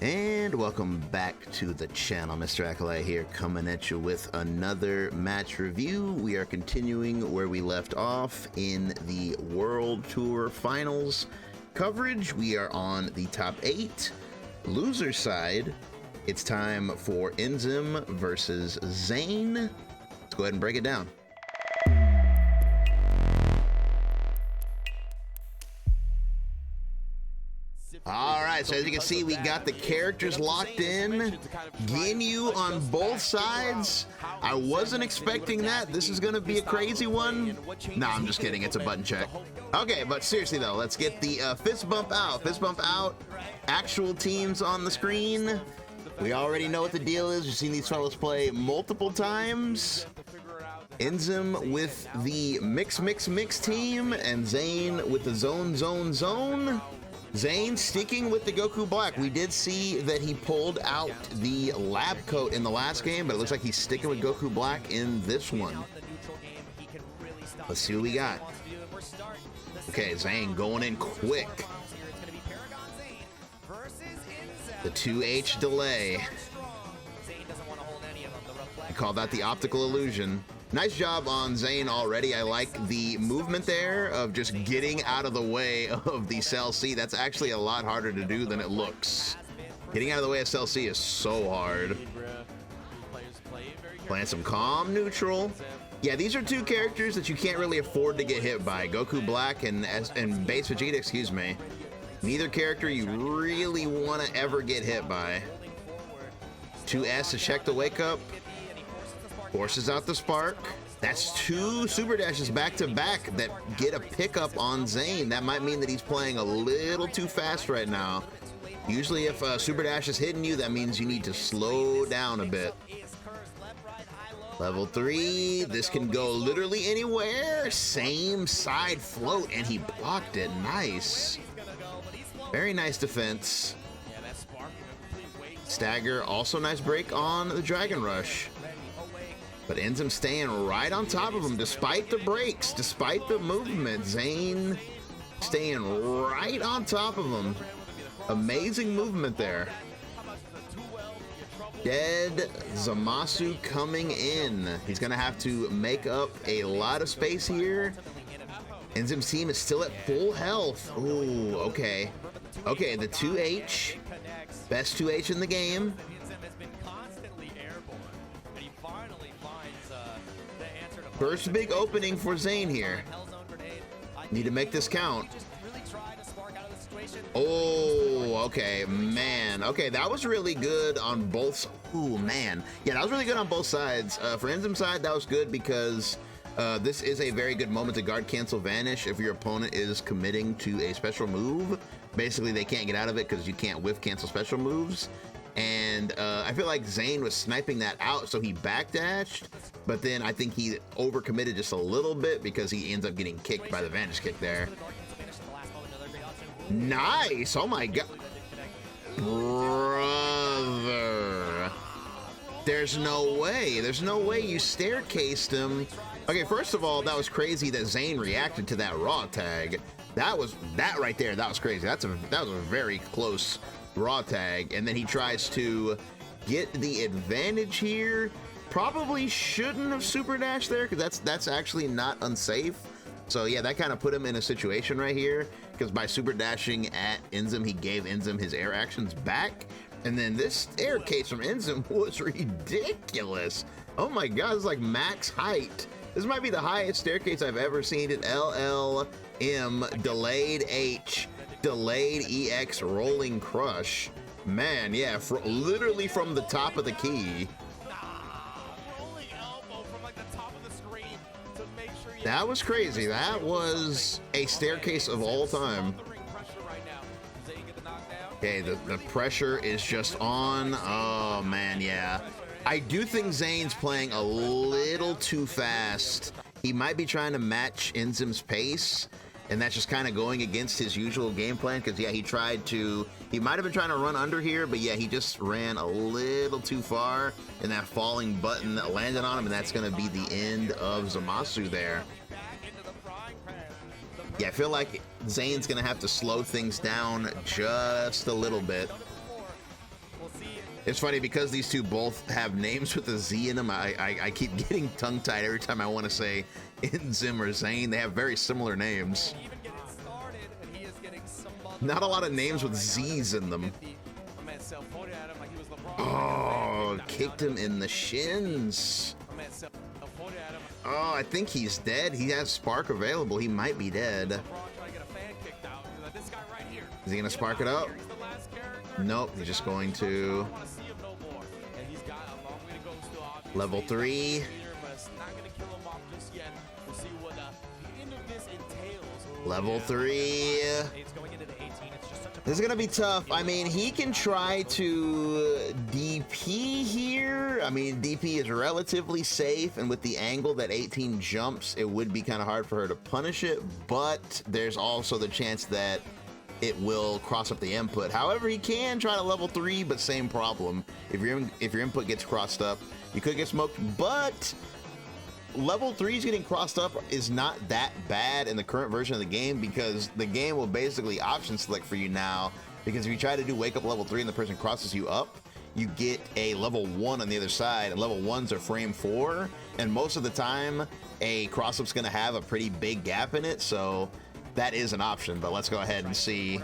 And welcome back to the channel. Mr. Acolyte here, coming at you with another match review. We are continuing where we left off in the World Tour Finals coverage. We are on the top 8. Loser side, it's time for Inzem versus Zane. Let's go ahead and break it down. All right, so as you can see, we got the characters locked in. Ginyu on both sides. I wasn't expecting that. This is going to be a crazy one. Nah, I'm just kidding. It's a button check. Okay, but seriously, though, let's get the fist bump out. Fist bump out. Actual teams on the screen. We already know what the deal is. We've seen these fellas play multiple times. Inzem with the mix team, and Zane with the zone. Zane sticking with the Goku Black. We did see that he pulled out the lab coat in the last game, but it looks like he's sticking with Goku Black in this one. Let's see what we got. Okay, Zane going in quick. The 2H delay. I call that the optical illusion. Nice job on Zane already. I like the movement there of just getting out of the way of the Cell C. That's actually a lot harder to do than it looks. Getting out of the way of Cell C is so hard. Playing some calm neutral. Yeah, these are two characters that you can't really afford to get hit by. Goku Black and Base Vegeta, excuse me. Neither character you really want to ever get hit by. 2S to check the wake up. Forces out the spark. That's 2 super dashes back to back that get a pickup on Zane. That might mean that he's playing a little too fast right now. Usually if a super dash is hitting you, that means you need to slow down a bit. Level 3, this can go literally anywhere. Same side float, and he blocked it. Nice. Very nice defense. Stagger, also nice break on the Dragon Rush. But Inzem staying right on top of him despite the breaks, despite the movement. Zane staying right on top of him. Amazing movement there. Dead Zamasu coming in. He's going to have to make up a lot of space here. Inzem's team is still at full health. Ooh, okay. Okay, the 2H. Best 2H in the game. First big opening for Zane here. Need to make this count. Oh, okay, man. Okay, that was really good on both. Ooh, man. Yeah, that was really good on both sides. For Inzem's side, that was good because this is a very good moment to guard cancel vanish if your opponent is committing to a special move. Basically, they can't get out of it because you can't whiff cancel special moves. And I feel like Zane was sniping that out, so he backdashed, but then I think he overcommitted just a little bit because he ends up getting kicked by the vanish kick there. Nice! Oh my god. Brother. There's no way. There's no way you staircased him. Okay, first of all, that was crazy that Zane reacted to that raw tag. That right there, that was crazy. That was a very close raw tag, and then he tries to get the advantage here. Probably shouldn't have super dashed there because that's actually not unsafe. So yeah, that kind of put him in a situation right here because by super dashing at Inzem, he gave Inzem his air actions back, and then this staircase from Inzem was ridiculous. Oh my god, it's like max height. This might be the highest staircase I've ever seen at LLM delayed H delayed EX rolling crush. Man, yeah, literally from the top of the key. That was crazy. That was a staircase of all time. Okay, the pressure is just on. Oh man, yeah. I do think Zane's playing a little too fast. He might be trying to match Inzem's pace, and that's just kind of going against his usual game plan because, yeah, he might have been trying to run under here, but, yeah, he just ran a little too far, and that falling button landed on him, and that's going to be the end of Zamasu there. Yeah, I feel like Zane's going to have to slow things down just a little bit. It's funny because these two both have names with a Z in them. I keep getting tongue-tied every time I want to say Inzem or Zane. They have very similar names. Not a lot of names with Z's in them. Oh, kicked him in the shins. Oh, I think he's dead. He has Spark available. He might be dead. Is he gonna spark it up? Nope, he's just going to level 3. Level 3. This is gonna be tough. I mean, he can try to DP here. I mean, DP is relatively safe, and with the angle that 18 jumps, it would be kind of hard for her to punish it, but there's also the chance that it will cross up the input. However, he can try to level 3, but same problem. If your input gets crossed up, you could get smoked, but level 3's getting crossed up is not that bad in the current version of the game, because the game will basically option select for you now, because if you try to do wake up level 3 and the person crosses you up, you get a level 1 on the other side, and level 1s are frame 4, and most of the time a cross up's gonna have a pretty big gap in it, so that is an option. But let's go ahead and see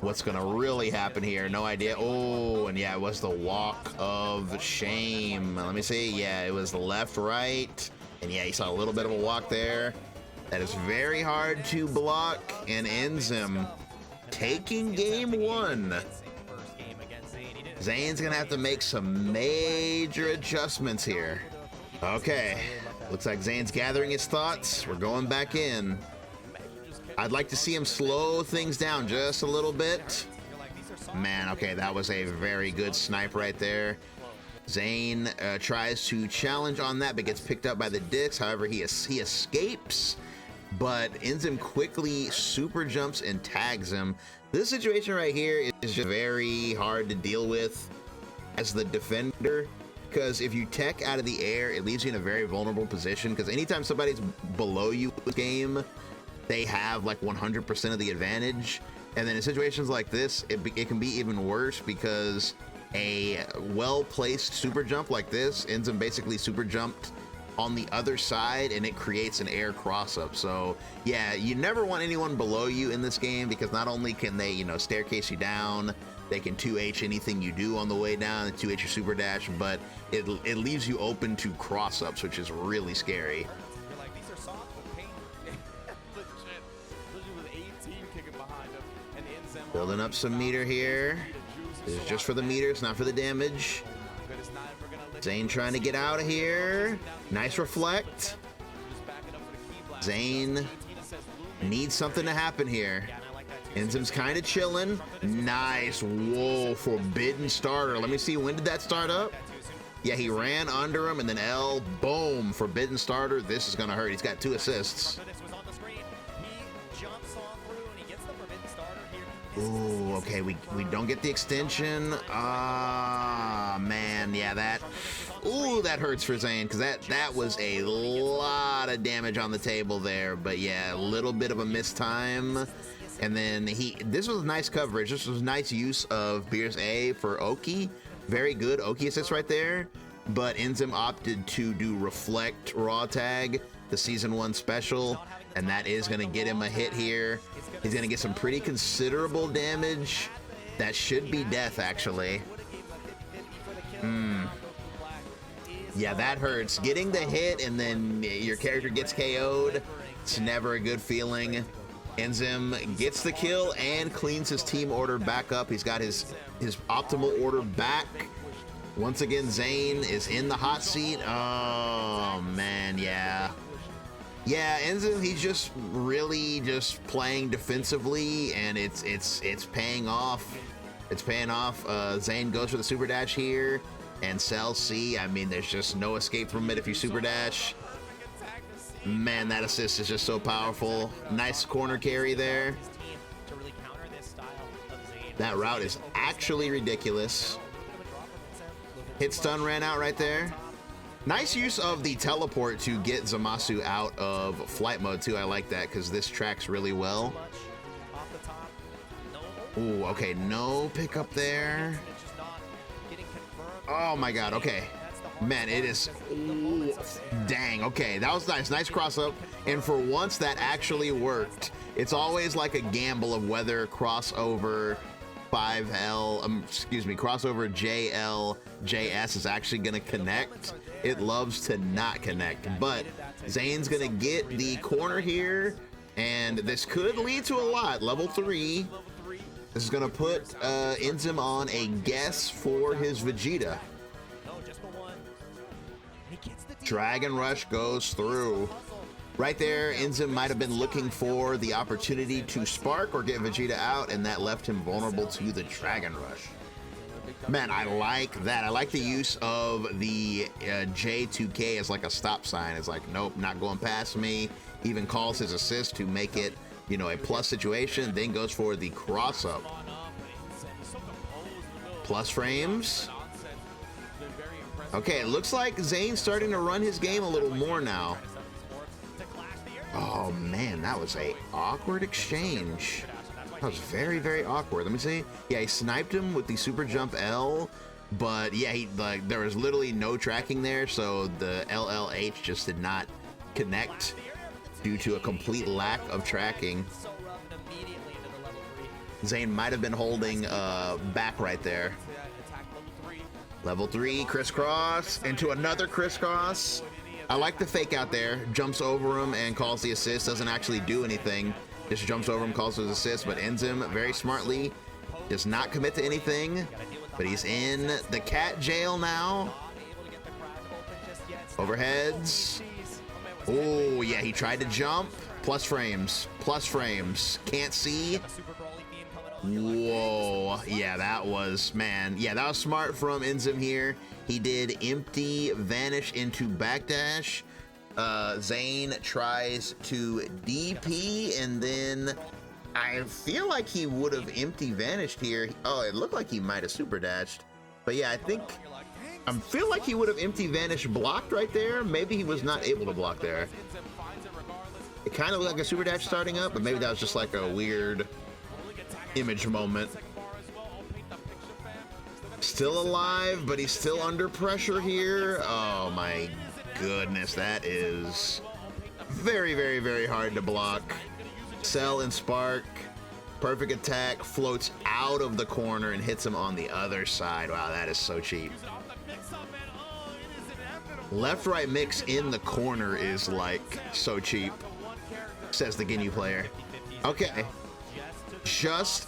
what's gonna really happen here. No idea. Oh, and yeah, it was the walk of shame. Let me see. Yeah, it was the left, right, and yeah, you saw a little bit of a walk there. That is very hard to block, and Inzem taking game 1. Zane's gonna have to make some major adjustments here. Okay, looks like Zane's gathering his thoughts. We're going back in. I'd like to see him slow things down just a little bit. Man, okay, that was a very good snipe right there. Zane tries to challenge on that, but gets picked up by the disc. However, he escapes, but Inzem quickly super jumps and tags him. This situation right here is just very hard to deal with as the defender, because if you tech out of the air, it leaves you in a very vulnerable position, because anytime somebody's below you in the game, they have like 100% of the advantage. And then in situations like this, it can be even worse, because a well-placed super jump like this, Inzem basically super jumped on the other side, and it creates an air cross-up. So yeah, you never want anyone below you in this game, because not only can they, you know, staircase you down, they can 2H anything you do on the way down, and 2H your super dash, but it leaves you open to cross-ups, which is really scary. Building up some meter here. This is just for the meters, not for the damage. Zane trying to get out of here. Nice reflect. Zane needs something to happen here. Inzem's kind of chilling. Nice. Whoa, forbidden starter. Let me see, when did that start up? Yeah, he ran under him, and then L, boom, forbidden starter. This is gonna hurt. He's got 2 assists. Ooh, okay, we don't get the extension. Ah, man, yeah, that hurts for Zane, because that was a lot of damage on the table there. But yeah, a little bit of a missed time. And then this was nice coverage. This was nice use of Beer's A for Oki. Very good Oki assist right there. But Inzem opted to do reflect raw tag, the season 1 special, and that is gonna get him a hit here. He's gonna get some pretty considerable damage. That should be death, actually. Yeah, that hurts. Getting the hit and then your character gets KO'd, it's never a good feeling. Inzem gets the kill and cleans his team order back up. He's got his optimal order back. Once again, Zane is in the hot seat. Oh, man, yeah. Yeah, Inzem, he's just really just playing defensively, and it's paying off. It's paying off. Zane goes for the super dash here, and Cell C. I mean, there's just no escape from it if you super dash. Man, that assist is just so powerful. Nice corner carry there. That route is actually ridiculous. Hit stun ran out right there. Nice use of the teleport to get Zamasu out of flight mode too. I like that, because this tracks really well. Ooh, okay, no pickup there. Oh my God, okay. Man, it is, ooh, dang, okay, that was nice, nice cross up. And for once that actually worked. It's always like a gamble of whether crossover 5L, excuse me, crossover JL, JS is actually gonna connect. It loves to not connect, but Zane's gonna get the corner here, and this could lead to a lot. Level 3. This is gonna put Inzem on a guess for his Vegeta. Dragon Rush goes through. Right there, Inzem might have been looking for the opportunity to spark or get Vegeta out, and that left him vulnerable to the Dragon Rush. Man, I like that. I like the use of the J2K as like a stop sign. It's like, nope, not going past me. Even calls his assist to make it, you know, a plus situation, then goes for the cross up. Plus frames. Okay, it looks like Zane's starting to run his game a little more now. Oh man, that was a awkward exchange. That was very, very awkward. Let me see. Yeah, he sniped him with the super jump L, but yeah, there was literally no tracking there, so the LLH just did not connect due to a complete lack of tracking. Zane might have been holding back right there. Level 3, crisscross, into another crisscross. I like the fake out there. Jumps over him and calls the assist. Doesn't actually do anything. Just jumps over him, calls his assist, but Inzem very smartly does not commit to anything. But he's in the cat jail now. Overheads. Oh, yeah, he tried to jump. Plus frames. Plus frames. Can't see. Whoa, yeah, that was, man, yeah, that was smart from Inzem here. He did empty vanish into backdash. Zane tries to DP, and then I feel like he would have empty vanished here. Oh, it looked like he might have super dashed, but yeah, I feel like he would have empty vanish blocked right there. Maybe he was not able to block there. It kind of looked like a super dash starting up, but maybe that was just like a weird image moment. Still alive, but he's still under pressure here. Oh my goodness, that is very, very, very hard to block. Cell and Spark, perfect attack, floats out of the corner and hits him on the other side. Wow, that is so cheap. Left-right mix in the corner is like so cheap, says the Ginyu player. Okay.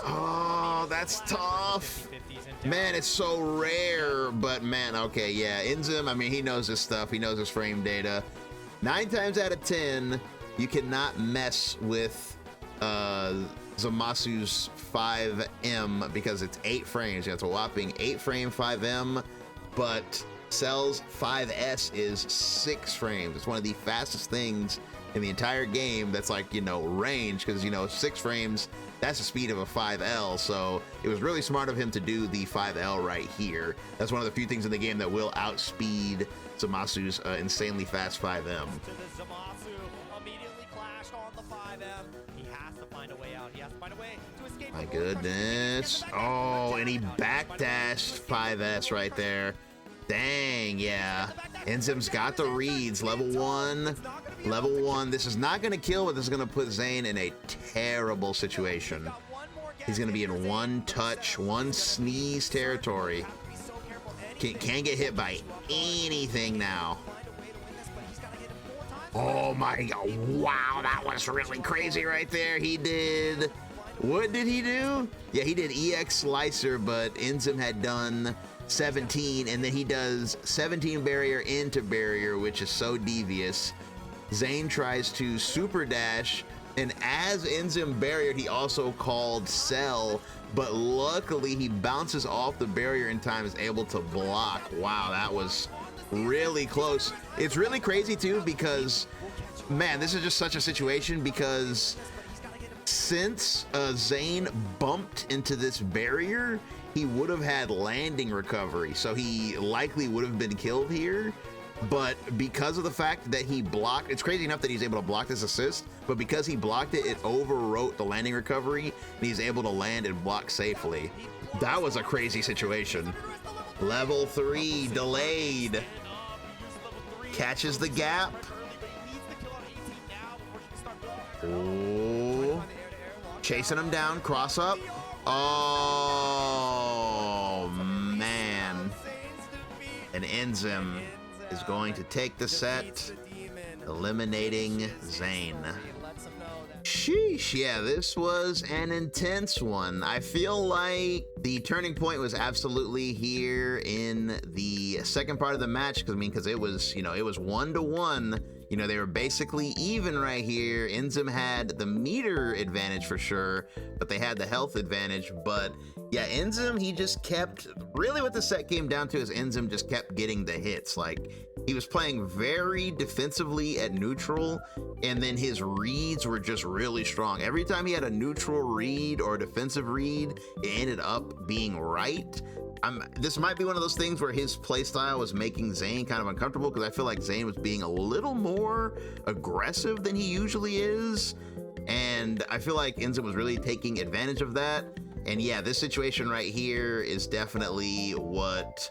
Oh, that's tough. Man, it's so rare, but man, okay, yeah. Inzem, I mean, he knows his stuff. He knows his frame data. 9 times out of 10, you cannot mess with Zamasu's 5M because it's 8 frames. Yeah, it's a whopping 8 frame 5M, but Cell's 5S is 6 frames. It's one of the fastest things in the entire game that's like, you know, range, because, you know, 6 frames, that's the speed of a 5L, so it was really smart of him to do the 5L right here. That's one of the few things in the game that will outspeed Zamasu's insanely fast 5M. My goodness. Oh, and he backdashed 5S right there. Dang, yeah. Inzem's got the reads. Level 1. Level 1. This is not going to kill, but this is going to put Zane in a terrible situation. He's going to be in one touch, one sneeze territory. Can't get hit by anything now. Oh my God. Wow, that was really crazy right there. He did... What did he do? Yeah, he did EX Slicer, but Inzem had done 17, and then he does 17 barrier into barrier, which is so devious. Zane tries to super dash, and as Inzem barriered, he also called Cell, but luckily he bounces off the barrier in time, is able to block. Wow, that was really close. It's really crazy too, because man, this is just such a situation, because since Zane bumped into this barrier, he would have had landing recovery, so he likely would have been killed here. But because of the fact that he blocked, it's crazy enough that he's able to block this assist, but because he blocked it, it overwrote the landing recovery, and he's able to land and block safely. That was a crazy situation. Level 3 delayed. Catches the gap. Oh. Chasing him down. Cross up. Oh, man. And Inzem is going to take the set, eliminating Zane. Sheesh, yeah, this was an intense one. I feel like the turning point was absolutely here in the second part of the match, because it was, it was 1-1. They were basically even right here. Inzem had the meter advantage for sure, but they had the health advantage. But yeah, Inzem, he just kept, really what the set came down to is Inzem just kept getting the hits. Like, he was playing very defensively at neutral, and then his reads were just really strong. Every time he had a neutral read or a defensive read, it ended up being right. This might be one of those things where his playstyle was making Zane kind of uncomfortable, because I feel like Zane was being a little more aggressive than he usually is, and I feel like Inzem was really taking advantage of that. And yeah, this situation right here is definitely what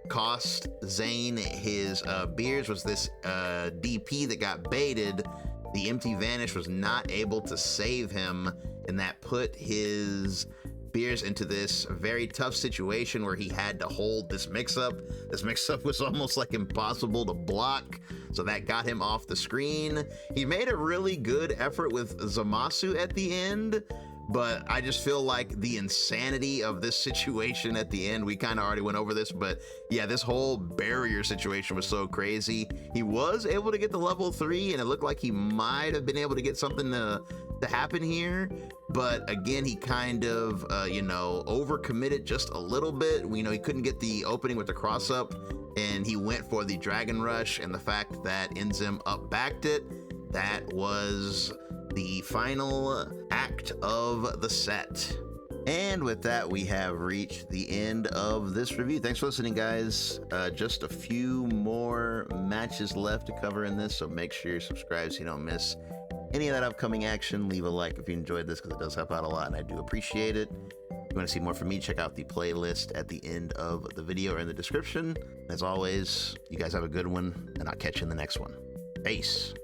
cost Zane his beers, was this DP that got baited. The empty vanish was not able to save him, and that put his beers into this very tough situation where he had to hold this mix-up. This mix-up was almost like impossible to block, so that got him off the screen. He made a really good effort with Zamasu at the end, but I just feel like the insanity of this situation at the end, we kind of already went over this, but yeah, this whole barrier situation was so crazy. He was able to get the level 3, and it looked like he might have been able to get something to happen here, but again, he kind of overcommitted just a little bit. He couldn't get the opening with the cross up, and he went for the dragon rush, and the fact that Inzem up backed it, that was the final act of the set. And with that, we have reached the end of this review. Thanks for listening, guys. Just a few more matches left to cover in this, so make sure you're subscribed so you don't miss any of that upcoming action. Leave a like if you enjoyed this, because it does help out a lot, and I do appreciate it. If you want to see more from me, check out the playlist at the end of the video or in the description. As always, you guys have a good one, and I'll catch you in the next one. Peace.